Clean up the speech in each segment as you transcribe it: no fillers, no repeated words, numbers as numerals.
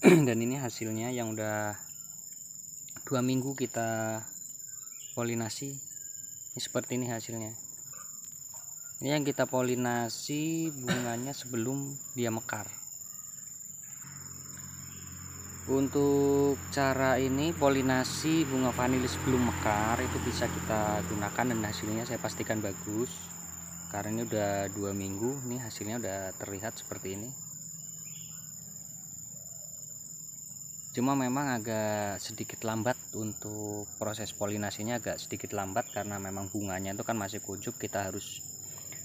Dan ini hasilnya yang udah 2 minggu kita polinasi. Ini seperti ini hasilnya. Ini yang kita polinasi bunganya sebelum dia mekar. Untuk cara ini polinasi bunga vanili sebelum mekar itu bisa kita gunakan dan hasilnya saya pastikan bagus. Karena ini udah 2 minggu, nih hasilnya udah terlihat seperti ini. Cuma memang agak sedikit lambat untuk proses polinasinya, agak sedikit lambat karena memang bunganya itu kan masih kuncup. Kita harus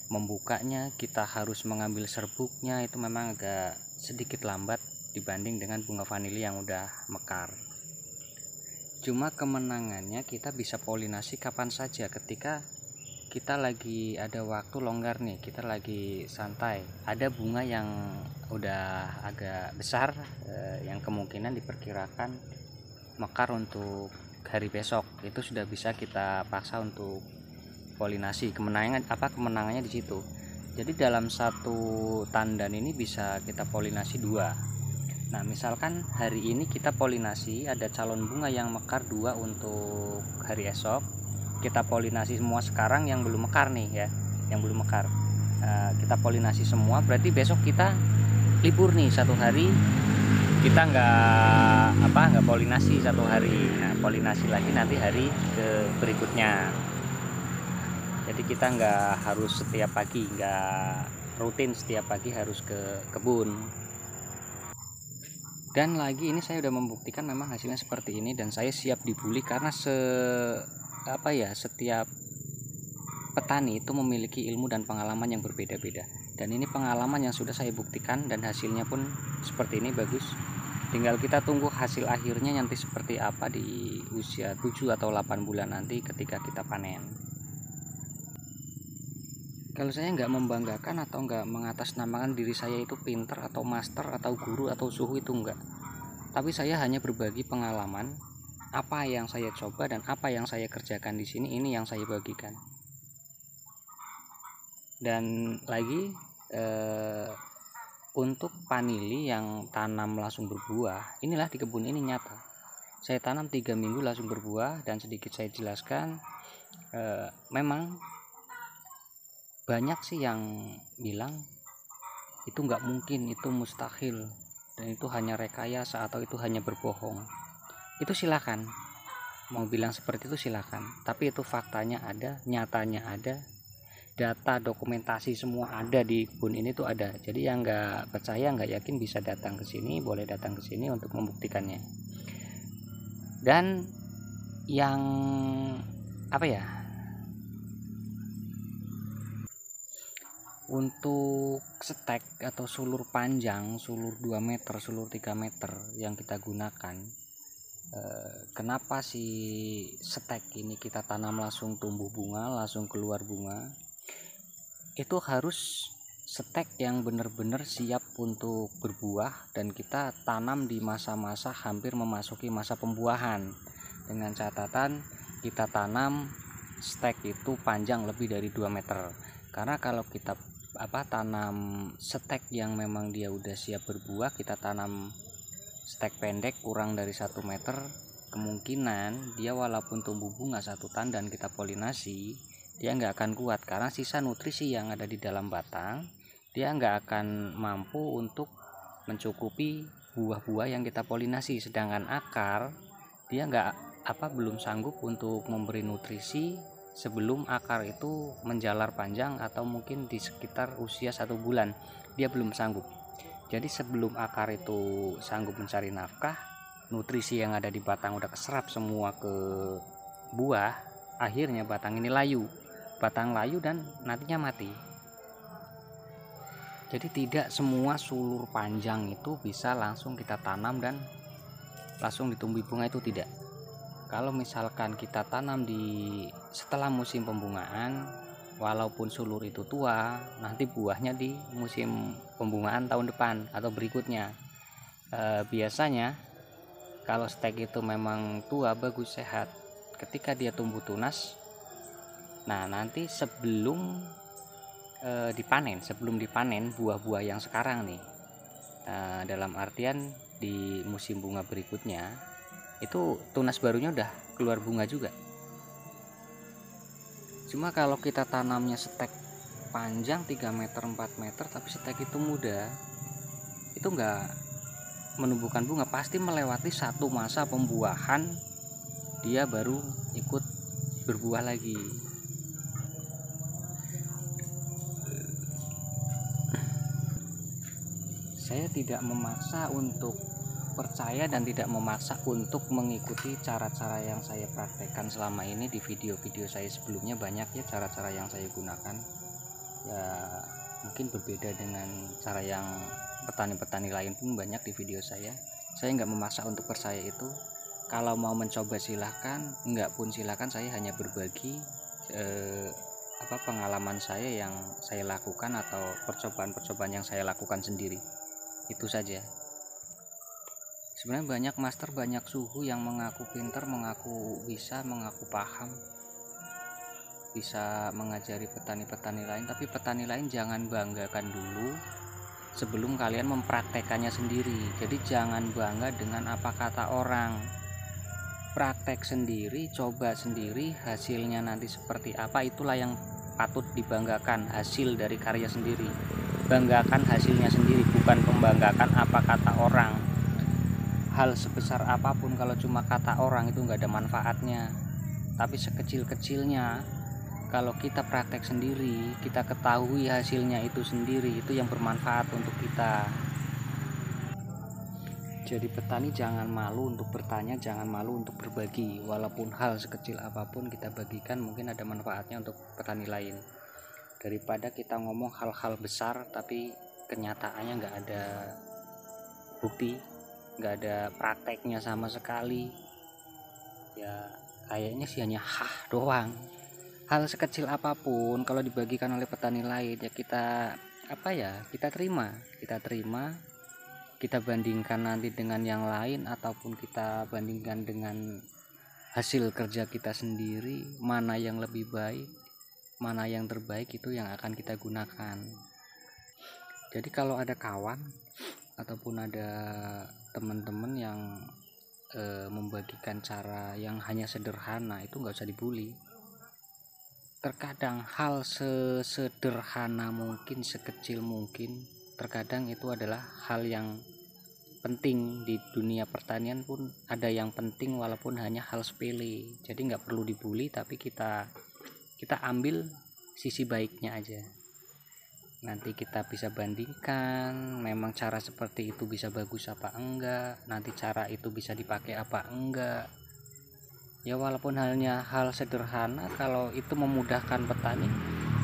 membukanya, kita harus mengambil serbuknya, itu memang agak sedikit lambat dibanding dengan bunga vanili yang udah mekar. Cuma kemenangannya kita bisa polinasi kapan saja, ketika kita lagi ada waktu longgar nih, kita lagi santai, ada bunga yang udah agak besar, yang kemungkinan diperkirakan mekar untuk hari besok, itu sudah bisa kita paksa untuk polinasi. Kemenangannya di situ. Jadi dalam satu tandan ini bisa kita polinasi 2. Nah, misalkan hari ini kita polinasi ada calon bunga yang mekar 2 untuk hari esok, kita polinasi semua sekarang yang belum mekar nih ya, yang belum mekar, kita polinasi semua, berarti besok kita libur nih 1 hari, kita nggak polinasi 1 hari. Nah, polinasi lagi nanti hari ke berikutnya. Jadi kita nggak harus setiap pagi, nggak rutin setiap pagi harus ke kebun. Dan lagi ini saya udah membuktikan memang hasilnya seperti ini, dan saya siap dibully karena setiap petani itu memiliki ilmu dan pengalaman yang berbeda-beda, dan ini pengalaman yang sudah saya buktikan dan hasilnya pun seperti ini bagus. Tinggal kita tunggu hasil akhirnya nanti seperti apa di usia 7 atau 8 bulan nanti ketika kita panen. Kalau saya nggak membanggakan atau nggak mengatasnamakan diri saya itu pinter atau master atau guru atau suhu, itu enggak, tapi saya hanya berbagi pengalaman, apa yang saya coba dan apa yang saya kerjakan di sini, ini yang saya bagikan. Dan lagi untuk vanili yang tanam langsung berbuah, inilah di kebun ini nyata. Saya tanam 3 minggu langsung berbuah, dan sedikit saya jelaskan, memang banyak sih yang bilang itu nggak mungkin, itu mustahil, dan itu hanya rekayasa atau itu hanya berbohong. Itu silakan, mau bilang seperti itu silakan, tapi itu faktanya ada, nyatanya ada, data dokumentasi semua ada di kebun ini tuh ada. Jadi yang nggak percaya, nggak yakin, bisa datang ke sini, boleh datang ke sini untuk membuktikannya. Dan yang untuk stek atau sulur panjang, sulur 2 meter, sulur 3 meter yang kita gunakan, kenapa sih stek ini kita tanam langsung tumbuh bunga, langsung keluar bunga? Itu harus stek yang benar-benar siap untuk berbuah, dan kita tanam di masa-masa hampir memasuki masa pembuahan, dengan catatan kita tanam stek itu panjang lebih dari 2 meter. Karena kalau kita tanam stek yang memang dia udah siap berbuah, kita tanam stek pendek kurang dari 1 meter, kemungkinan dia walaupun tumbuh bunga 1 tandan kita polinasi, dia nggak akan kuat karena sisa nutrisi yang ada di dalam batang, dia nggak akan mampu untuk mencukupi buah-buah yang kita polinasi. Sedangkan akar dia belum sanggup untuk memberi nutrisi sebelum akar itu menjalar panjang, atau mungkin di sekitar usia 1 bulan dia belum sanggup. Jadi sebelum akar itu sanggup mencari nafkah, nutrisi yang ada di batang udah keserap semua ke buah, akhirnya batang ini layu, dan nantinya mati. Jadi tidak semua sulur panjang itu bisa langsung kita tanam dan langsung ditumbuhi bunga, itu tidak. Kalau misalkan kita tanam setelah musim pembungaan, walaupun sulur itu tua, nanti buahnya di musim pembungaan tahun depan atau berikutnya. Biasanya kalau stek itu memang tua, bagus, sehat, ketika dia tumbuh tunas, nah nanti sebelum dipanen buah-buah yang sekarang nih, dalam artian di musim bunga berikutnya itu tunas barunya udah keluar bunga juga. Cuma kalau kita tanamnya stek panjang 3 meter 4 meter tapi stek itu muda, itu enggak menumbuhkan bunga, pasti melewati satu masa pembuahan dia baru ikut berbuah lagi. Saya tidak memaksa untuk percaya dan tidak memaksa untuk mengikuti cara-cara yang saya praktekkan selama ini. Di video-video saya sebelumnya banyak ya cara-cara yang saya gunakan, ya mungkin berbeda dengan cara yang petani-petani lain pun banyak di video saya. Saya nggak memaksa untuk percaya itu. Kalau mau mencoba silahkan, enggak pun silahkan. Saya hanya berbagi pengalaman saya yang saya lakukan atau percobaan-percobaan yang saya lakukan sendiri. Itu saja. Sebenarnya banyak master, banyak suhu yang mengaku pintar, mengaku bisa, mengaku paham, bisa mengajari petani-petani lain. Tapi petani lain jangan banggakan dulu sebelum kalian mempraktekannya sendiri. Jadi jangan bangga dengan apa kata orang. Praktek sendiri, coba sendiri, hasilnya nanti seperti apa, itulah yang patut dibanggakan, hasil dari karya sendiri. Banggakan hasilnya sendiri, bukan membanggakan apa kata orang. Hal sebesar apapun kalau cuma kata orang itu nggak ada manfaatnya. Tapi sekecil-kecilnya kalau kita praktek sendiri, kita ketahui hasilnya itu sendiri, itu yang bermanfaat untuk kita. Jadi petani jangan malu untuk bertanya, jangan malu untuk berbagi. Walaupun hal sekecil apapun kita bagikan, mungkin ada manfaatnya untuk petani lain. Daripada kita ngomong hal-hal besar tapi kenyataannya nggak ada bukti, nggak ada prakteknya sama sekali, ya kayaknya sih hanya doang. Hal sekecil apapun kalau dibagikan oleh petani lain, ya kita terima, kita bandingkan nanti dengan yang lain, ataupun kita bandingkan dengan hasil kerja kita sendiri, mana yang lebih baik, mana yang terbaik, itu yang akan kita gunakan. Jadi kalau ada kawan ataupun ada teman-teman yang membagikan cara yang hanya sederhana, itu nggak usah dibully. Terkadang hal sesederhana mungkin, sekecil mungkin, terkadang itu adalah hal yang penting. Di dunia pertanian pun ada yang penting walaupun hanya hal sepele. Jadi nggak perlu dibully, tapi kita ambil sisi baiknya aja. Nanti kita bisa bandingkan memang cara seperti itu bisa bagus apa enggak, nanti cara itu bisa dipakai apa enggak. Ya walaupun hanya hal sederhana, kalau itu memudahkan petani,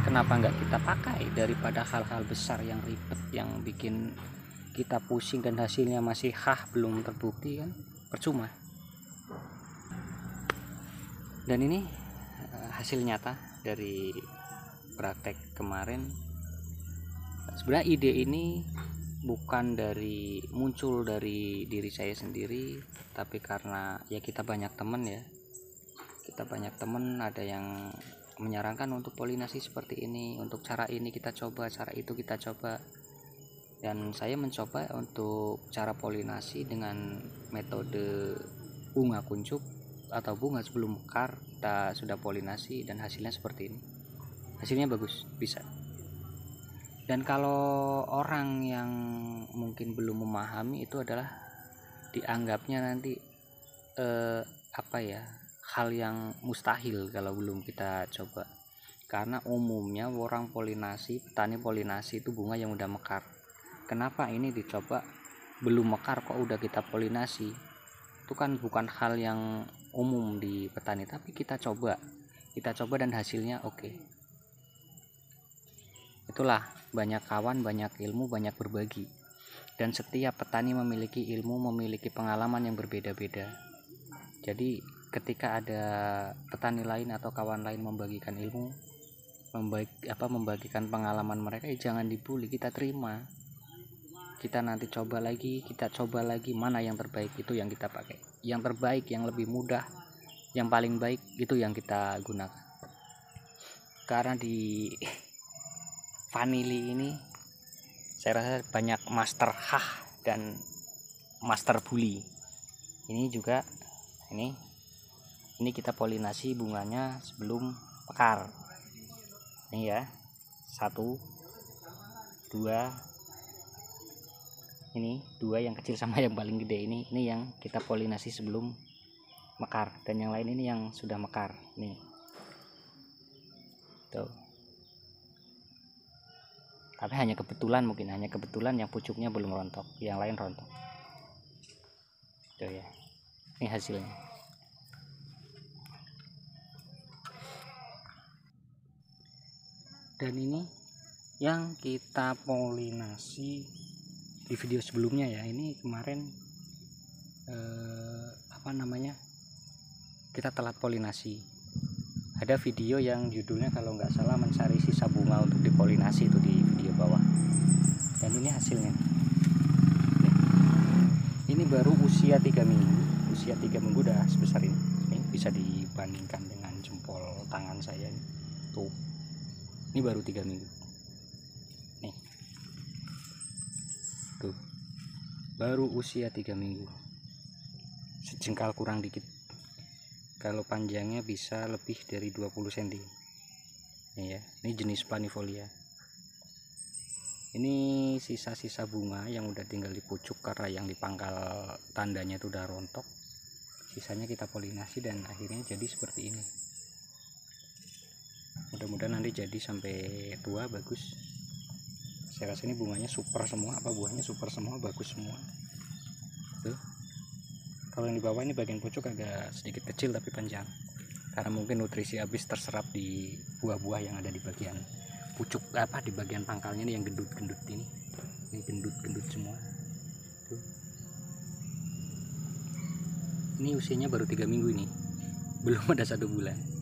kenapa enggak kita pakai, daripada hal-hal besar yang ribet, yang bikin kita pusing dan hasilnya masih belum terbukti, kan percuma. Dan ini hasil nyata dari praktek kemarin. Sebenarnya ide ini bukan muncul dari diri saya sendiri, tapi karena ya kita banyak teman, ada yang menyarankan untuk polinasi seperti ini, untuk cara ini kita coba, cara itu kita coba. Dan saya mencoba untuk cara polinasi dengan metode bunga kuncup atau bunga sebelum mekar. Kita sudah polinasi dan hasilnya seperti ini. Hasilnya bagus, bisa. Dan kalau orang yang mungkin belum memahami, itu adalah dianggapnya nanti hal yang mustahil kalau belum kita coba. Karena umumnya orang polinasi, petani polinasi itu bunga yang udah mekar. Kenapa ini dicoba belum mekar kok udah kita polinasi? Itu kan bukan hal yang umum di petani, tapi kita coba dan hasilnya oke. Itulah, banyak kawan, banyak ilmu, banyak berbagi. Dan setiap petani memiliki ilmu, memiliki pengalaman yang berbeda-beda. Jadi ketika ada petani lain atau kawan lain membagikan ilmu, membagikan pengalaman mereka, jangan dibully, kita terima. Kita nanti coba lagi, mana yang terbaik, itu yang kita pakai. Yang terbaik, yang lebih mudah, yang paling baik, itu yang kita gunakan. Karena di vanili ini saya rasa banyak master dan master bully. Ini juga ini kita polinasi bunganya sebelum mekar. Ini ya, 1 2, ini 2 yang kecil sama yang paling gede ini yang kita polinasi sebelum mekar, dan yang lain ini yang sudah mekar nih. Tuh. Tapi hanya kebetulan yang pucuknya belum rontok, yang lain rontok. Tuh ya. Ini hasilnya. Dan ini yang kita polinasi di video sebelumnya ya. Ini kemarin kita telat polinasi. Ada video yang judulnya kalau nggak salah mencari sisa bunga untuk dipolinasi, itu di video bawah. Dan ini hasilnya. Ini baru usia 3 minggu. Usia 3 minggu udah sebesar ini. Ini bisa dibandingkan dengan jempol tangan saya nih. Tuh. Ini baru 3 minggu. Nih. Tuh. Baru usia 3 minggu. Sejengkal kurang dikit. Kalau panjangnya bisa lebih dari 20 cm. Ini ya. Ini jenis planifolia. Ini sisa-sisa bunga yang udah tinggal di pucuk karena yang di pangkal tandanya itu udah rontok. Sisanya kita polinasi dan akhirnya jadi seperti ini. Mudah-mudahan nanti jadi sampai tua bagus. Saya rasa ini bunganya super semua, buahnya super semua, bagus semua. Tuh. Kalau yang di bawah ini bagian pucuk agak sedikit kecil tapi panjang, karena mungkin nutrisi habis terserap di buah-buah yang ada di bagian pucuk, di bagian pangkalnya ini yang gendut-gendut ini gendut-gendut semua. Tuh. Ini usianya baru 3 minggu, ini belum ada 1 bulan.